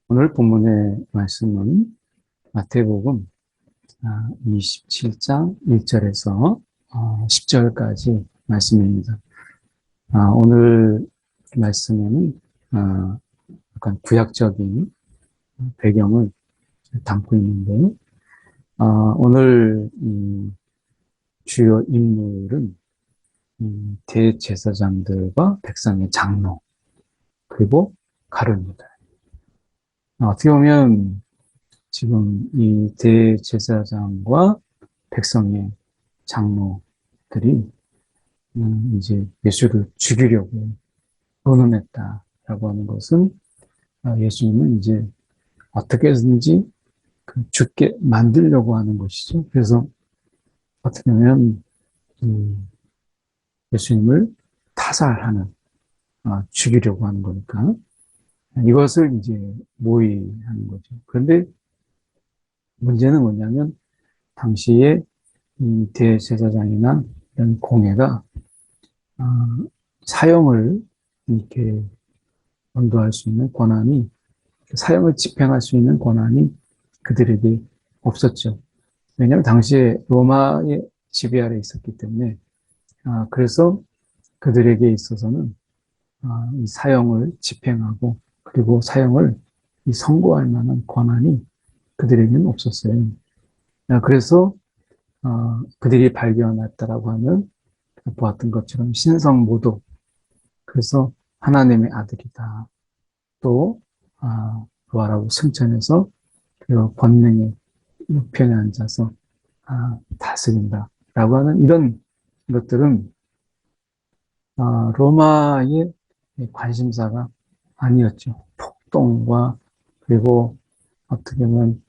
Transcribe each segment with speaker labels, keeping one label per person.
Speaker 1: 오늘 본문의 말씀은 마태복음 27장 1절에서 10절까지 말씀입니다. 오늘 말씀에는 약간 구약적인 배경을 담고 있는데, 오늘 주요 인물은 대제사장들과 백성의 장로, 그리고 가룟유다. 어떻게 보면 지금 이 대제사장과 백성의 장로들이 이제 예수를 죽이려고 의논했다라고 하는 것은 예수님은 이제 어떻게 해서든지 죽게 만들려고 하는 것이죠. 그래서 어떻게 보면 예수님을 타살하는, 죽이려고 하는 거니까 이것을 이제 모의하는 거죠. 그런데 문제는 뭐냐면 당시에 이 대제사장이나 이런 공회가 사형을 이렇게 언도할 수 있는 권한이, 사형을 집행할 수 있는 권한이 그들에게 없었죠. 왜냐하면 당시에 로마의 지배 아래 있었기 때문에, 그래서 그들에게 있어서는 이 사형을 집행하고 그리고 사형을 선고할 만한 권한이 그들에게는 없었어요. 그래서 그들이 발견했다라고 하는, 보았던 것처럼 신성모독, 그래서 하나님의 아들이다, 또 부활하고 승천해서 그 권능의 우편에 앉아서 다스린다라고 하는 이런 것들은 로마의 관심사가 아니었죠. 폭동과, 그리고 어떻게 보면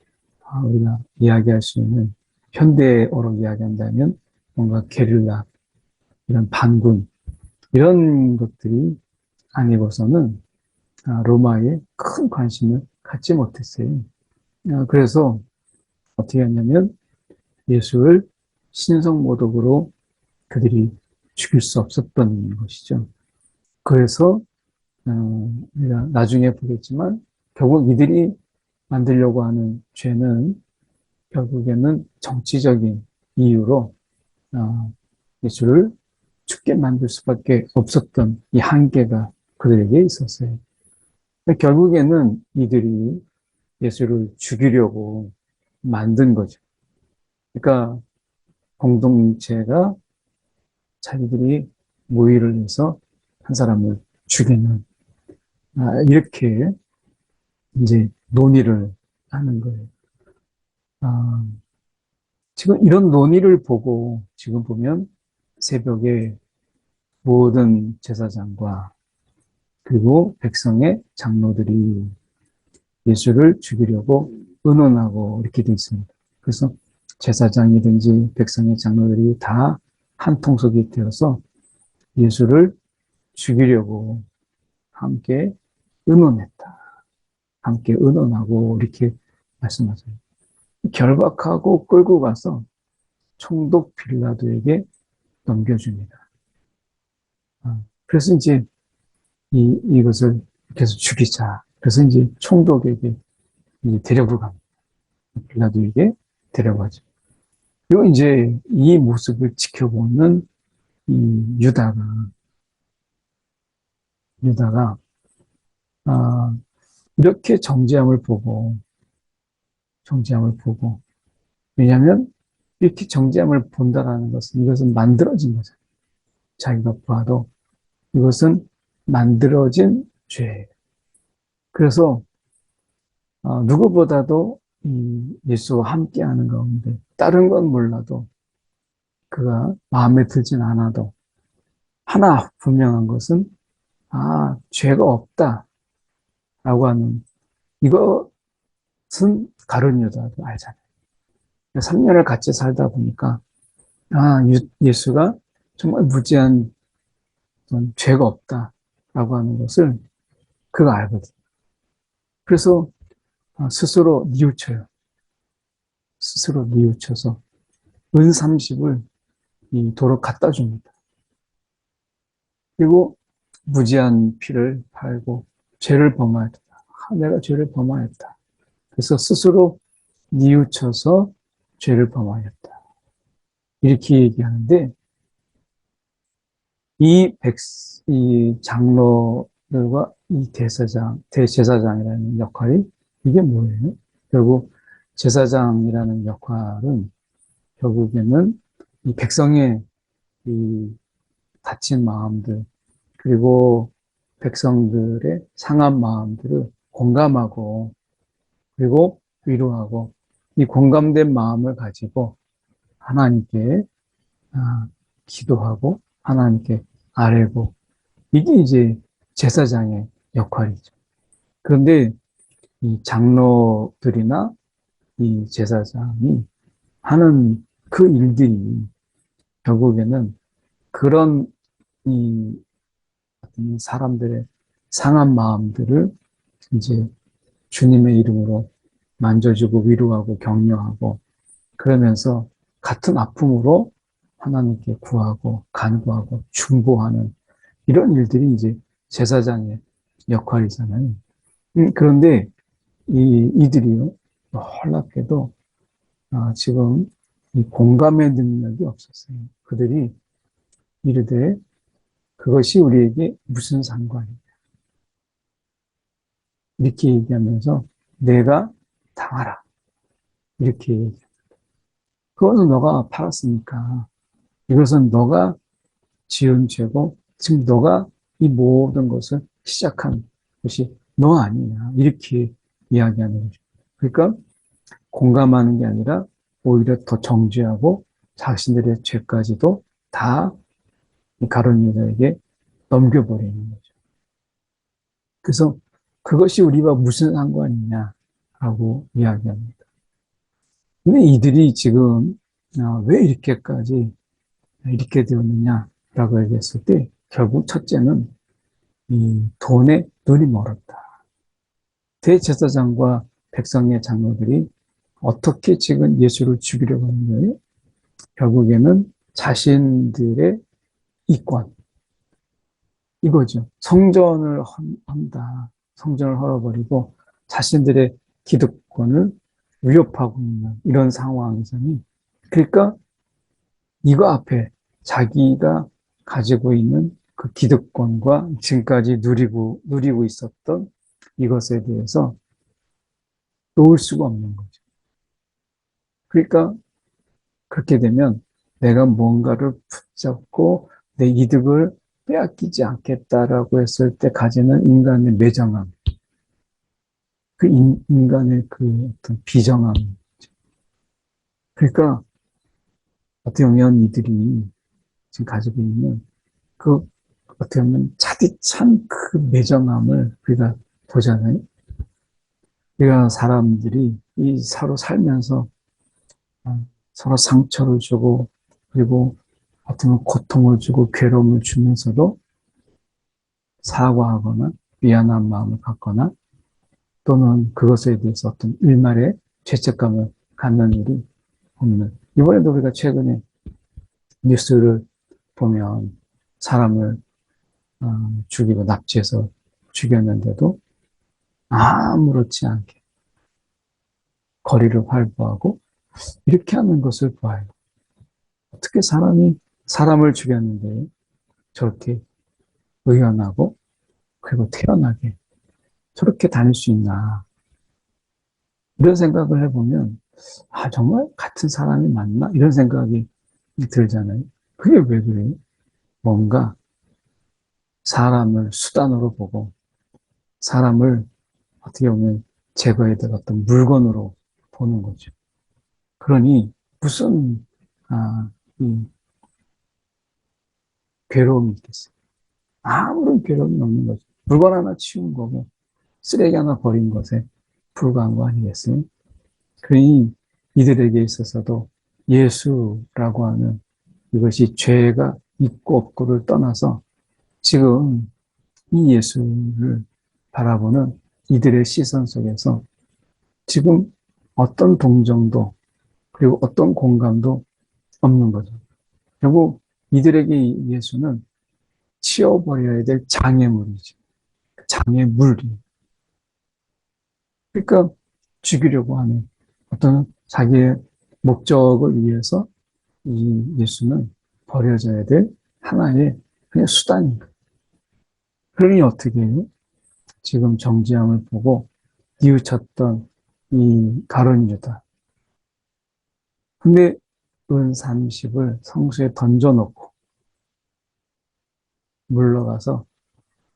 Speaker 1: 우리가 이야기할 수 있는, 현대어로 이야기한다면 뭔가 게릴라, 이런 반군, 이런 것들이 아니고서는 로마에 큰 관심을 갖지 못했어요. 그래서 어떻게 했냐면 예수를 신성모독으로 그들이 죽일 수 없었던 것이죠. 그래서 우리가 나중에 보겠지만 결국 이들이 만들려고 하는 죄는 결국에는 정치적인 이유로 예수를 죽게 만들 수밖에 없었던 이 한계가 그들에게 있었어요. 결국에는 이들이 예수를 죽이려고 만든 거죠. 그러니까 공동체가 자기들이 모의를 해서 한 사람을 죽이는, 이렇게 이제 논의를 하는 거예요. 지금 이런 논의를 보고 지금 보면 새벽에 모든 제사장과 그리고 백성의 장로들이 예수를 죽이려고 의논하고 이렇게 돼 있습니다. 그래서 제사장이든지 백성의 장로들이 다 한 통속이 되어서 예수를 죽이려고 함께 의논했다. 함께 의논하고 이렇게 말씀하세요. 결박하고 끌고 가서 총독 빌라도에게 넘겨줍니다. 그래서 이제 이것을 계속 죽이자. 그래서 이제 총독에게 이제 데려고 갑니다. 빌라도에게 데려가죠. 그리고 이제 이 모습을 지켜보는 이 유다가 아, 이렇게 정죄함을 보고, 왜냐하면 이렇게 정죄함을 본다라는 것은 이것은 만들어진 거잖아요. 자기가 봐도 이것은 만들어진 죄예요. 그래서 누구보다도 이 예수와 함께하는 가운데 다른 건 몰라도 그가 마음에 들진 않아도 하나 분명한 것은 죄가 없다라고 하는, 이것은 가룟 유다도 알잖아요. 3년을 같이 살다 보니까 예수가 정말 무지한 죄가 없다라고 하는 것을 그가 알거든요. 그래서 스스로 뉘우쳐요. 스스로 뉘우쳐서 은 30을 도로 갖다 줍니다. 그리고 무지한 피를 팔고 죄를 범하였다 내가 죄를 범하였다. 그래서 스스로 뉘우쳐서 죄를 범하였다. 이렇게 얘기하는데 이 장로들과 이 대제사장이라는 역할이 이게 뭐예요? 결국 제사장이라는 역할은 결국에는 이 백성의 이 다친 마음들 그리고 백성들의 상한 마음들을 공감하고 그리고 위로하고 이 공감된 마음을 가지고 하나님께 기도하고 하나님께 아뢰고 이게 이제 제사장의 역할이죠. 그런데 이 장로들이나 이 제사장이 하는 그 일들이 결국에는 그런 이 사람들의 상한 마음들을 이제 주님의 이름으로 만져주고 위로하고 격려하고 그러면서 같은 아픔으로 하나님께 구하고 간구하고 중보하는 이런 일들이 이제 제사장의 역할이잖아요. 그런데 이들이요, 놀랍게도 지금 이 공감의 능력이 없었어요. 그들이 이르되 그것이 우리에게 무슨 상관이냐. 이렇게 얘기하면서 내가 당하라. 이렇게 얘기합니다. 그것은 너가 팔았으니까 이것은 너가 지은 죄고 지금 너가 이 모든 것을 시작한 것이 너 아니냐. 이렇게 이야기하는 거죠. 그러니까 공감하는 게 아니라 오히려 더 정죄하고 자신들의 죄까지도 다 가룟 유다에게 넘겨버리는 거죠. 그래서 그것이 우리와 무슨 상관이냐라고 이야기합니다. 근데 이들이 지금 왜 이렇게까지 이렇게 되었느냐라고 얘기했을 때 결국 첫째는 이 돈에 눈이 멀었다. 대제사장과 백성의 장로들이 어떻게 지금 예수를 죽이려고 하는 거예요? 결국에는 자신들의 이권, 이거죠. 성전을 한다. 성전을 헐어버리고 자신들의 기득권을 위협하고 있는 이런 상황이잖아요. 그러니까 이거 앞에 자기가 가지고 있는 그 기득권과 지금까지 누리고 있었던 이것에 대해서 놓을 수가 없는 거죠. 그러니까 그렇게 되면 내가 뭔가를 붙잡고 내 이득을 빼앗기지 않겠다라고 했을 때 가지는 인간의 매정함, 그 인간의 그 어떤 비정함. 그러니까 어떻게 보면 이들이 지금 가지고 있는 그 어떻게 보면 차디찬 그 매정함을 우리가 보잖아요. 우리가 사람들이 이 서로 살면서 서로 상처를 주고 그리고 어떤 고통을 주고 괴로움을 주면서도 사과하거나 미안한 마음을 갖거나 또는 그것에 대해서 어떤 일말의 죄책감을 갖는 일이 없는. 이번에도 우리가 최근에 뉴스를 보면 사람을 죽이고 납치해서 죽였는데도 아무렇지 않게 거리를 활보하고 이렇게 하는 것을 봐요. 어떻게 사람이 사람을 죽였는데 저렇게 의연하고 그리고 태연하게 저렇게 다닐 수 있나. 이런 생각을 해보면 정말 같은 사람이 맞나? 이런 생각이 들잖아요. 그게 왜 그래요? 뭔가 사람을 수단으로 보고 사람을 어떻게 보면 제거해야 될 어떤 물건으로 보는 거죠. 그러니 무슨 이 괴로움이 있겠어요. 아무런 괴로움이 없는 거죠. 물건 하나 치운 거고 쓰레기 하나 버린 것에 불과한 거 아니겠어요? 그러니 이들에게 있어서도 예수라고 하는 이것이 죄가 있고 없고를 떠나서 지금 이 예수를 바라보는 이들의 시선 속에서 지금 어떤 동정도 그리고 어떤 공감도 없는 거죠. 결국 이들에게 예수는 치워버려야 될 장애물이죠. 장애물이. 그러니까 죽이려고 하는 어떤 자기의 목적을 위해서 이 예수는 버려져야 될 하나의 그냥 수단인 거예요. 그러니 어떻게 해요? 지금 정지함을 보고 뉘우쳤던 이 가룟 유다. 근데 은 30을 성수에 던져놓고 물러가서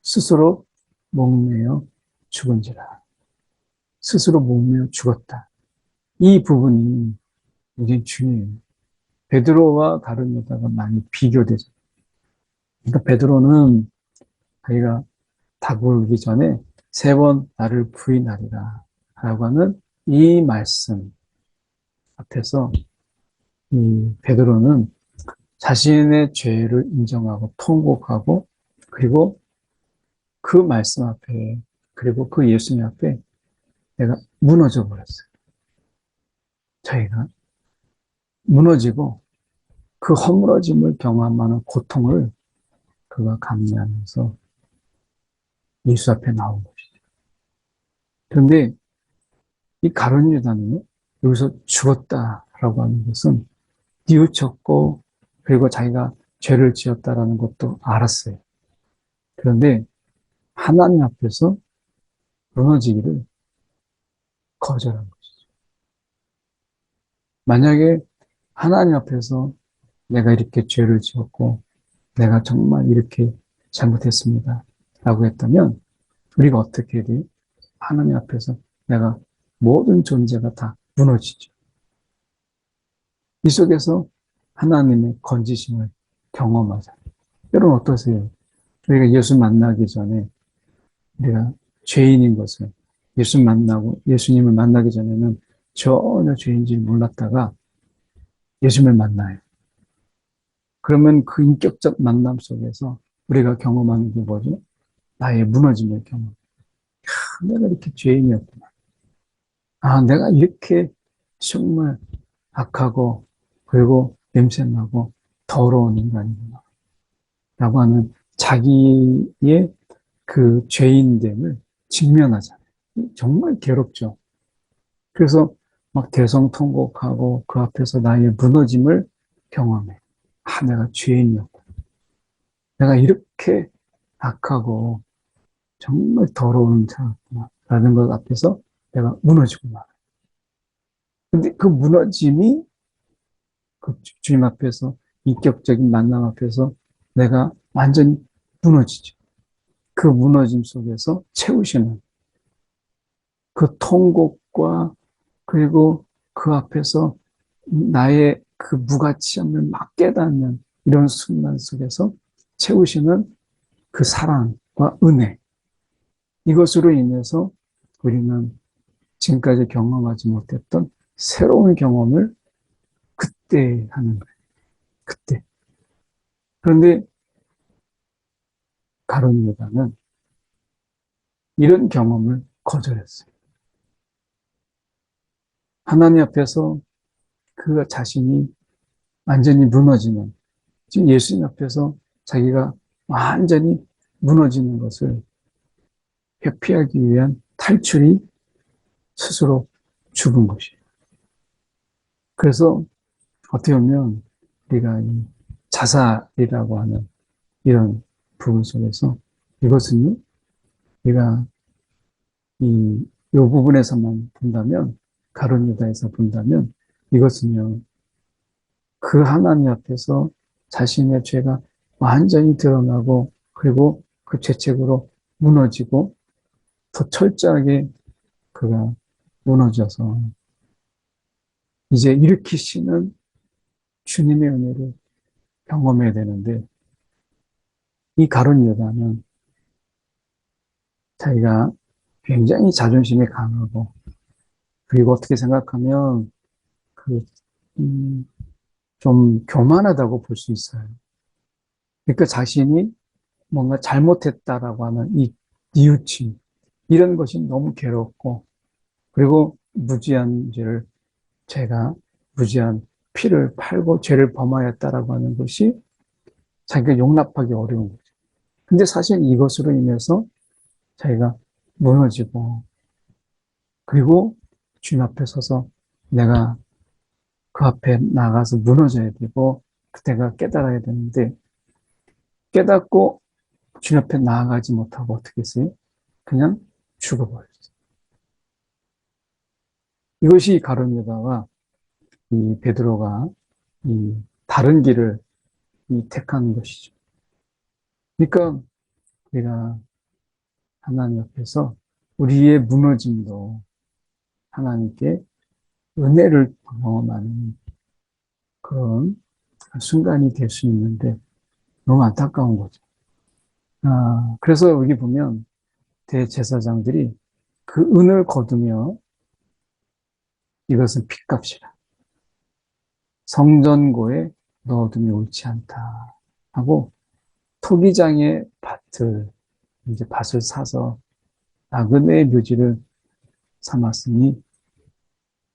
Speaker 1: 스스로 목매어 죽은지라. 스스로 목매어 죽었다. 이 부분이 굉장히 중요해요. 베드로와 가룟 유다가 많이 비교되죠. 그러니까 베드로는 자기가 닭 울기 전에 3번 나를 부인하리라 라고 하는 이 말씀 앞에서 이 베드로는 자신의 죄를 인정하고 통곡하고 그리고 그 말씀 앞에 그리고 그 예수님 앞에 내가 무너져 버렸어요. 자기가 무너지고 그 허물어짐을 경험하는 고통을 그가 감내하면서 예수 앞에 나온 것이죠. 그런데 이 가룟 유다는요, 여기서 죽었다라고 하는 것은 뉘우쳤고 그리고 자기가 죄를 지었다라는 것도 알았어요. 그런데 하나님 앞에서 무너지기를 거절한 것이죠. 만약에 하나님 앞에서 내가 이렇게 죄를 지었고 내가 정말 이렇게 잘못했습니다 라고 했다면 우리가 어떻게 해야 돼요? 하나님 앞에서 내가 모든 존재가 다 무너지죠. 이 속에서 하나님의 건지심을 경험하자. 여러분 어떠세요? 우리가 예수 만나기 전에 우리가 죄인인 것을 예수님을 만나기 전에는 전혀 죄인지 몰랐다가 예수님을 만나요. 그러면 그 인격적 만남 속에서 우리가 경험하는 게 뭐죠? 나의 무너짐을 경험. 내가 이렇게 죄인이었구나. 내가 이렇게 정말 악하고 그리고 냄새나고 더러운 인간이구나. 라고 하는 자기의 그 죄인됨을 직면하잖아요. 정말 괴롭죠. 그래서 막 대성통곡하고 그 앞에서 나의 무너짐을 경험해. 내가 죄인이었구나. 내가 이렇게 악하고 정말 더러운 자였구나. 라는 것 앞에서 내가 무너지고 말아요. 근데 그 무너짐이 그 주님 앞에서 인격적인 만남 앞에서 내가 완전히 무너지죠. 그 무너짐 속에서 채우시는 그 통곡과 그리고 그 앞에서 나의 그 무가치함을 막 깨닫는 이런 순간 속에서 채우시는 그 사랑과 은혜. 이것으로 인해서 우리는 지금까지 경험하지 못했던 새로운 경험을 그때 하는 거예요. 그때. 그런데 가룟 유다는 이런 경험을 거절했어요. 하나님 앞에서 그 자신이 완전히 무너지는, 지금 예수님 앞에서 자기가 완전히 무너지는 것을 회피하기 위한 탈출이 스스로 죽은 것이에요. 그래서 어떻게 보면 우리가 이 자살이라고 하는 이런 부분 속에서 이것은요, 우리가 이 부분에서만 본다면, 가룟 유다에서 본다면 이것은요, 그 하나님 앞에서 자신의 죄가 완전히 드러나고 그리고 그 죄책으로 무너지고 더 철저하게 그가 무너져서 이제 일으키시는 주님의 은혜를 경험해야 되는데 이 가룟 유다는 자기가 굉장히 자존심이 강하고 그리고 어떻게 생각하면 그, 좀 교만하다고 볼 수 있어요. 그러니까 자신이 뭔가 잘못했다라고 하는 이 뉘우침, 이런 것이 너무 괴롭고, 그리고 무지한 죄를, 제가 무지한 피를 팔고 죄를 범하였다라고 하는 것이 자기가 용납하기 어려운 거죠. 근데 사실 이것으로 인해서 자기가 무너지고, 그리고 주님 앞에 서서 내가 그 앞에 나가서 무너져야 되고 그때가 깨달아야 되는데 깨닫고 주님 앞에 나아가지 못하고 어떻게 했어요? 그냥 죽어버렸어요. 이것이 가룟유다와 이 베드로가 이 다른 길을 택한 것이죠. 그러니까 우리가 하나님 앞에서 우리의 무너짐도 하나님께 은혜를 경험하는 그런 순간이 될 수 있는데 너무 안타까운 거죠. 그래서 여기 보면 대제사장들이 그 은을 거두며 이것은 핏값이라. 성전고에 넣어둠이 옳지 않다 하고 토기장의 밭을 사서 나그네의 묘지를 삼았으니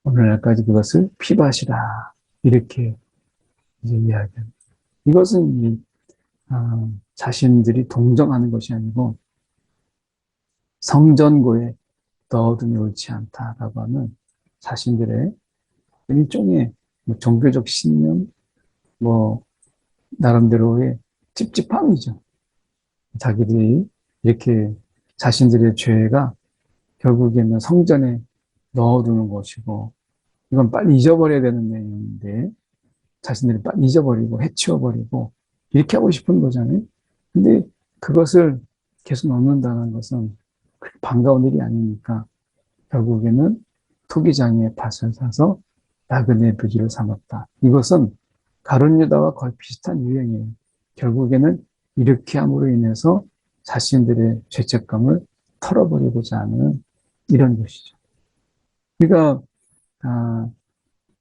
Speaker 1: 오늘날까지 그것을 피밭이라 이렇게 이제 이야기합니다. 이것은 자신들이 동정하는 것이 아니고 성전고에 넣어둠이 옳지 않다라고 하는 자신들의 일종의 종교적 신념, 나름대로의 찝찝함이죠. 자기들이 이렇게 자신들의 죄가 결국에는 성전에 넣어두는 것이고, 이건 빨리 잊어버려야 되는 내용인데, 자신들이 빨리 잊어버리고, 해치워버리고, 이렇게 하고 싶은 거잖아요. 근데 그것을 계속 넣는다는 것은 그렇게 반가운 일이 아니니까, 결국에는 토기장의 밭을 사서 나그네 묘지를 삼았다. 이것은 가룟유다와 거의 비슷한 유형이에요. 결국에는 이렇게 함으로 인해서 자신들의 죄책감을 털어버리고자 하는 이런 것이죠. 우리가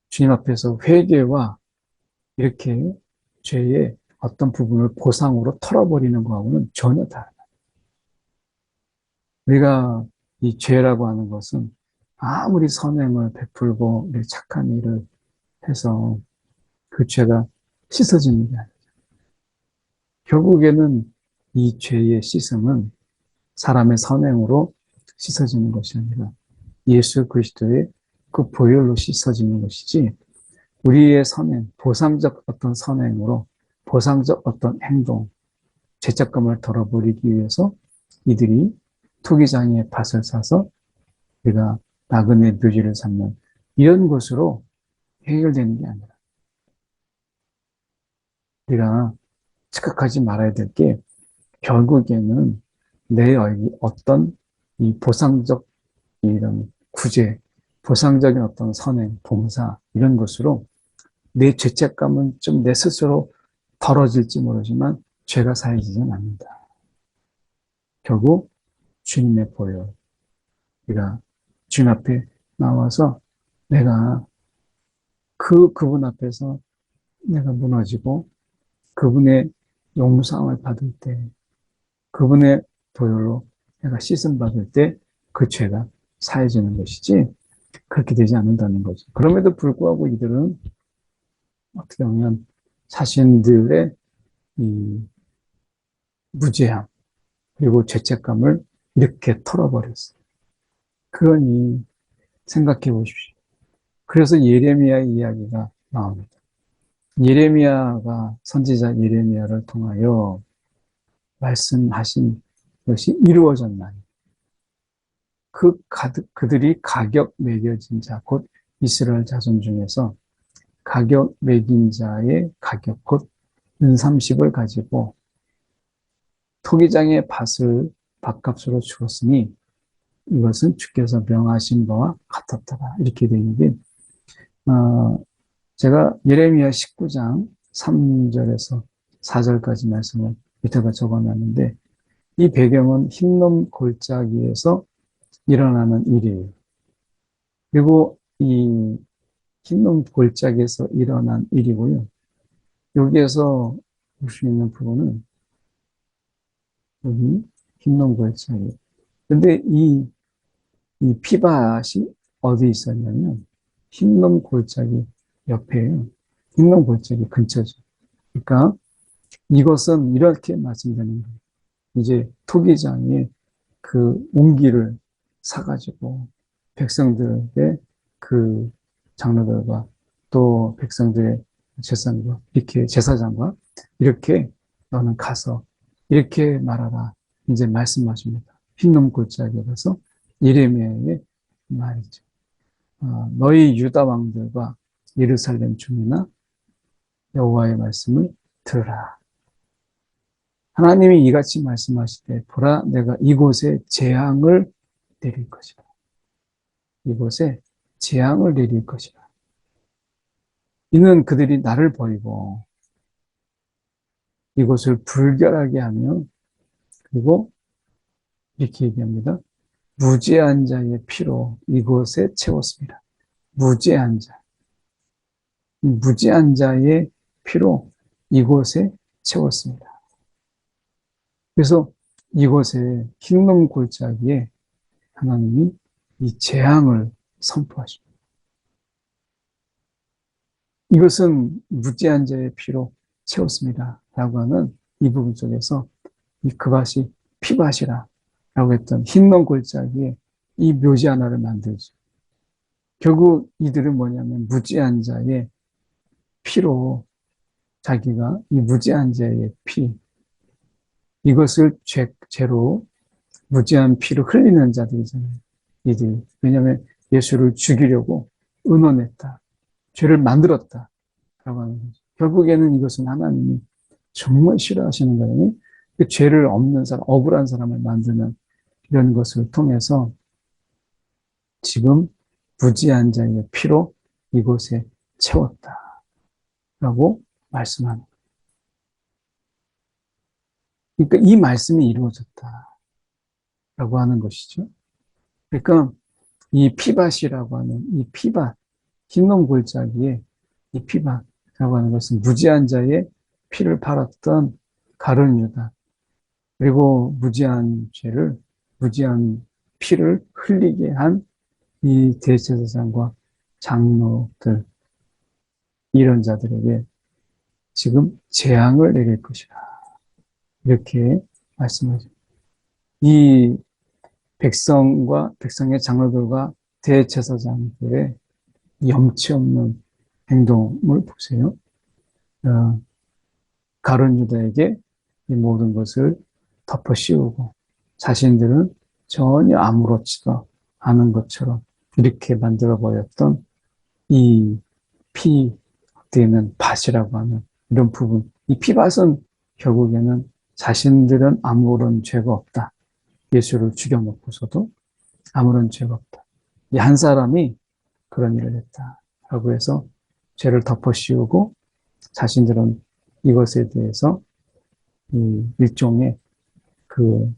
Speaker 1: 주님 앞에서 회개와 이렇게 죄의 어떤 부분을 보상으로 털어버리는 것하고는 전혀 다르다. 우리가 이 죄라고 하는 것은 아무리 선행을 베풀고 착한 일을 해서 그 죄가 씻어지는 게 아니죠. 결국에는 이 죄의 씻음은 사람의 선행으로 씻어지는 것이 아니라 예수 그리스도의 그 보혈로 씻어지는 것이지 우리의 선행, 보상적 어떤 선행으로 보상적 어떤 행동, 죄책감을 덜어버리기 위해서 이들이 투기장의 밭을 사서 우리가 나그네 묘지를 삼는 이런 것으로 해결되는 게 아니라 우리가 착각하지 말아야 될 게 결국에는 내 어떤 이 보상적 이런 구제, 보상적인 어떤 선행, 봉사 이런 것으로 내 죄책감은 좀 내 스스로 덜어질지 모르지만 죄가 사해지진 않는다. 결국 주님의 보혈, 우리가 주님 앞에 나와서 내가 그분 앞에서 내가 무너지고 그분의 용서함을 받을 때 그분의 보혈로 내가 씻음 받을 때 그 죄가 사해지는 것이지 그렇게 되지 않는다는 거죠. 그럼에도 불구하고 이들은 어떻게 보면 자신들의 이 무죄함 그리고 죄책감을 이렇게 털어버렸어요. 그러니 생각해 보십시오. 그래서 예레미야 이야기가 나옵니다. 예레미야가 선지자 예레미야를 통하여 말씀하신 것이 이루어졌나니 그들이 가격 매겨진 자, 곧 이스라엘 자손 중에서 가격 매긴 자의 가격, 곧 은삼십을 가지고 토기장의 밭값으로 주었으니 이것은 주께서 명하신 바와 같았더라. 이렇게 되는데, 제가 예레미야 19장 3절에서 4절까지 말씀을 밑에다 적어놨는데, 이 배경은 흰놈 골짜기에서 일어나는 일이에요. 그리고 이 흰놈 골짜기에서 일어난 일이고요. 여기에서 볼 수 있는 부분은 여기 흰놈 골짜기. 근데 이 피밭이 어디 있었냐면 흰놈 골짜기 옆에요. 흰놈 골짜기 근처죠. 그러니까 이것은 이렇게 말씀드리는 거예요. 이제 토기장에 그 옹기를 사가지고 백성들의 그 장로들과 또 백성들의 제사장과 이렇게 제사장과 이렇게 너는 가서 이렇게 말하라. 이제 말씀하십니다. 흰놈 골짜기에 가서 예레미야의 말이죠. 너희 유다 왕들과 예루살렘 주민아 여호와의 말씀을 들으라. 하나님이 이같이 말씀하시되 보라 내가 이곳에 재앙을 내릴 것이라. 이곳에 재앙을 내릴 것이라. 이는 그들이 나를 버리고 이곳을 불결하게 하며 그리고 이렇게 얘기합니다. 무죄한 자의 피로 이곳에 채웠습니다. 무죄한 자. 무죄한 자의 피로 이곳에 채웠습니다. 그래서 이곳에 흰놈 골짜기에 하나님이 이 재앙을 선포하십니다. 이것은 무죄한 자의 피로 채웠습니다. 라고 하는 이 부분 속에서 이 그밭이 피밭이라 라고 했던 흰놈 골짜기에 이 묘지 하나를 만들죠. 결국 이들은 뭐냐면 무죄한 자의 피로 자기가 이 무죄한 자의 피 이것을 죄로 무죄한 피를 흘리는 자들이잖아요. 이들이. 왜냐하면 예수를 죽이려고 의논했다. 죄를 만들었다. 라고 하는 거죠. 결국에는 이것은 하나님이 정말 싫어하시는 거예요. 그 죄를 없는 사람, 억울한 사람을 만드는 이런 것을 통해서 지금 무지한 자의 피로 이곳에 채웠다. 라고 말씀하는 거예요. 그러니까 이 말씀이 이루어졌다. 라고 하는 것이죠. 그러니까 이 피밭이라고 하는 이 피밭, 흰놈 골짜기에 이 피밭이라고 하는 것은 무지한 자의 피를 팔았던 가룟 유다, 그리고 무지한 죄를, 무지한 피를 흘리게 한 이 대제사장과 장로들, 이런 자들에게 지금 재앙을 내릴 것이라. 이렇게 말씀하죠. 이 백성의 장로들과 대제사장들의 염치 없는 행동을 보세요. 가룟 유다에게 이 모든 것을 덮어 씌우고 자신들은 전혀 아무렇지도 않은 것처럼 이렇게 만들어버렸던 이 어떻게는 밭이라고 하는 이런 부분. 이 피밭은 결국에는 자신들은 아무런 죄가 없다. 예수를 죽여놓고서도 아무런 죄가 없다. 이 한 사람이 그런 일을 했다라고 해서 죄를 덮어 씌우고 자신들은 이것에 대해서 일종의 그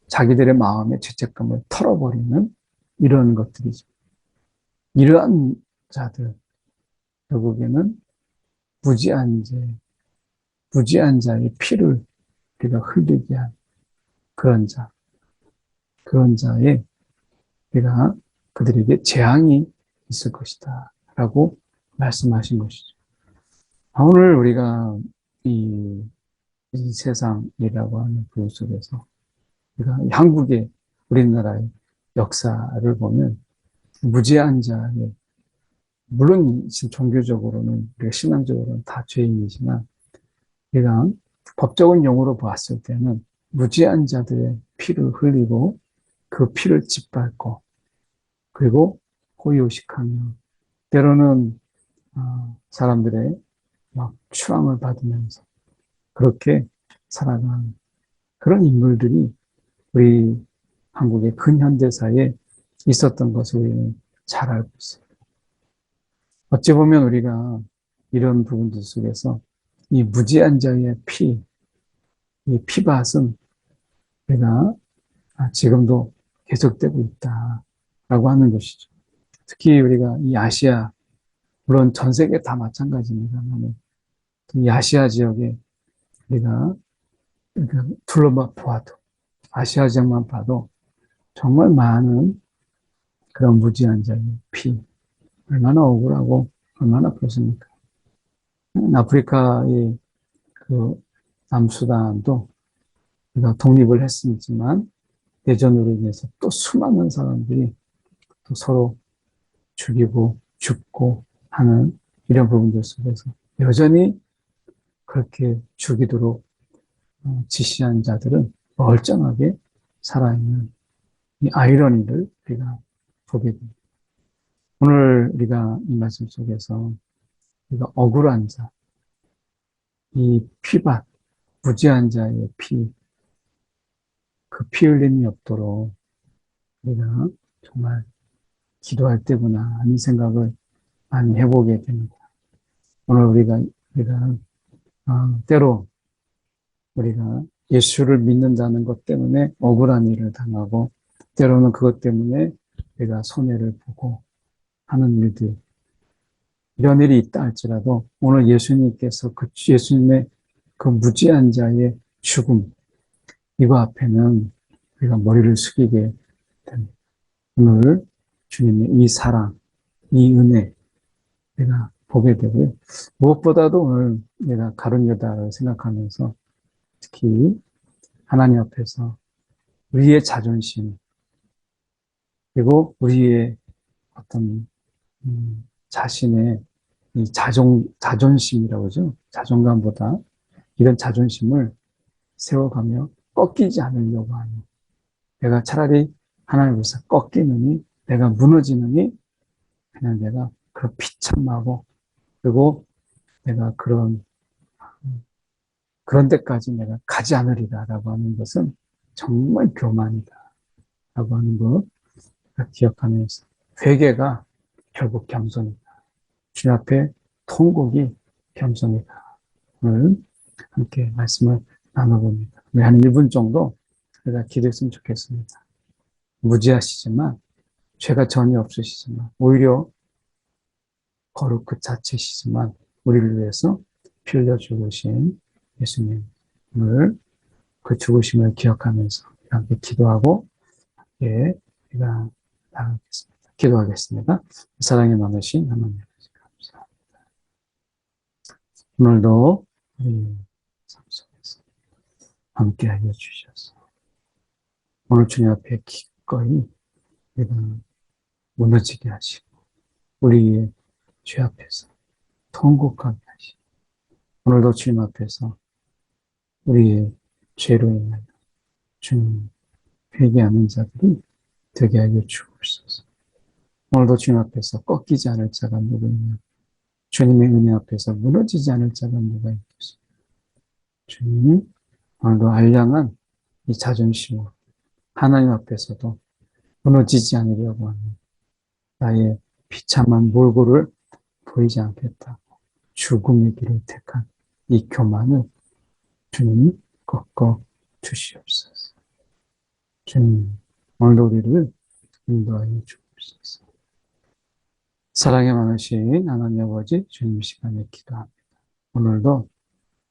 Speaker 1: 자기들의 마음의 죄책감을 털어버리는 이런 것들이죠. 이러한 자들, 결국에는 무지한 자의 피를 우리가 흘리게 한 그런 자의 우리가 그들에게 재앙이 있을 것이다 라고 말씀하신 것이죠. 오늘 우리가 이 세상이라고 하는 그 속에서 우리가 한국의 우리나라의 역사를 보면 무죄한 자의, 물론 종교적으로는 우리가 신앙적으로는 다 죄인이지만 우리가 법적인 용어로 보았을 때는 무죄한 자들의 피를 흘리고 그 피를 짓밟고 그리고 호의호식하며 때로는 사람들의 막 추앙을 받으면서 그렇게 살아가는 그런 인물들이 우리 한국의 근현대사에 있었던 것을 우리는 잘 알고 있습니다. 어찌 보면 우리가 이런 부분들 속에서 이 무지한 자의 이 피밭은 우리가 지금도 계속되고 있다라고 하는 것이죠. 특히 우리가 이 아시아, 물론 전 세계 다 마찬가지입니다만, 이 아시아 지역에 우리가 둘러봐 보아도, 아시아 지역만 봐도 정말 많은 그런 무지한 자의 피, 얼마나 억울하고 얼마나 그렇습니까? 아프리카의 그 남수단도 우리가 독립을 했었지만 대전으로 인해서 또 수많은 사람들이 또 서로 죽이고 죽고 하는 이런 부분들 속에서 여전히 그렇게 죽이도록 지시한 자들은 멀쩡하게 살아있는 이 아이러니를 우리가 보게 됩니다. 오늘 우리가 이 말씀 속에서 우리가 억울한 자, 이 피밭, 무지한 자의 피, 그 피 흘림이 없도록 우리가 정말 기도할 때구나 하는 생각을 많이 해보게 됩니다. 오늘 우리가 때로 우리가 예수를 믿는다는 것 때문에 억울한 일을 당하고 때로는 그것 때문에 우리가 손해를 보고 하는 일들, 이런 일이 있다 할지라도 오늘 예수님께서 예수님의 그 무지한 자의 죽음, 이거 앞에는 우리가 머리를 숙이게 됩니다. 오늘 주님의 이 사랑, 이 은혜 내가 보게 되고요. 무엇보다도 오늘 내가 가룟 유다를 생각하면서 특히 하나님 앞에서 우리의 자존심 그리고 우리의 어떤 자신의 이 자존심이라고 하죠. 자존감보다 이런 자존심을 세워가며 꺾이지 않으려고 하는, 내가 차라리 하나님 앞에서 꺾이느니 내가 무너지느니 그냥 내가 그런 비참하고 그리고 내가 그런 데까지 내가 가지 않으리라라고 하는 것은 정말 교만이다 라고 하는 것 기억하면서 회개가 결국 겸손이다. 주님 앞에 통곡이 겸손이다. 오늘 함께 말씀을 나눠봅니다. 한 1분 정도 우리가 기도했으면 좋겠습니다. 무지하시지만 죄가 전혀 없으시지만 오히려 거룩 그 자체시지만 우리를 위해서 피 흘려 죽으신 예수님을 그 죽으심을 기억하면서 함께 기도하고 우리가 나가겠습니다. 기도하겠습니다. 사랑이 많으신 하나님 감사합니다. 오늘도 우리 삶 속에서 함께하여 주셔서 오늘 주님 앞에 기꺼이 우리가 무너지게 하시고 우리의 죄 앞에서 통곡하게 하시고 오늘도 주님 앞에서 우리의 죄로 인하여 주님 회개하는 자들이 되게 하여 주옵소서. 오늘도 주님 앞에서 꺾이지 않을 자가 누구 있냐? 주님의 은혜 앞에서 무너지지 않을 자가 누가 있겠습니까? 주님, 오늘도 알량한 이 자존심으로 하나님 앞에서도 무너지지 않으려고 하는 나의 비참한 몰골을 보이지 않겠다. 죽음의 길을 택한 이 교만을 주님이 꺾어 주시옵소서. 주님, 오늘도 우리를 인도하여 주옵소서. 사랑이 많으신 하나님 아버지, 주님 시간에 기도합니다. 오늘도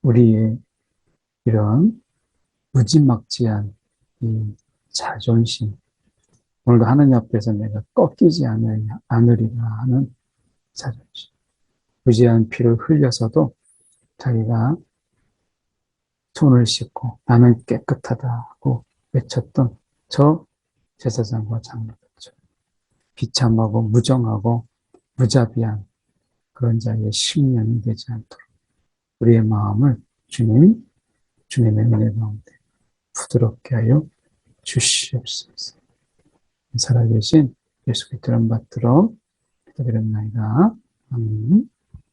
Speaker 1: 우리의 이런 무지막지한 이 자존심, 오늘도 하나님 앞에서 내가 꺾이지 않으리라 하는 자존심, 무지한 피를 흘려서도 자기가 손을 씻고 나는 깨끗하다고 외쳤던 저 제사장과 장로들처럼 비참하고 무정하고 무자비한 그런 자의 심령이 되지 않도록 우리의 마음을 주님의 은혜 가운데 부드럽게 하여 주시옵소서. 살아계신 예수 그리스도를 받들어 기도드립나이다. 아멘.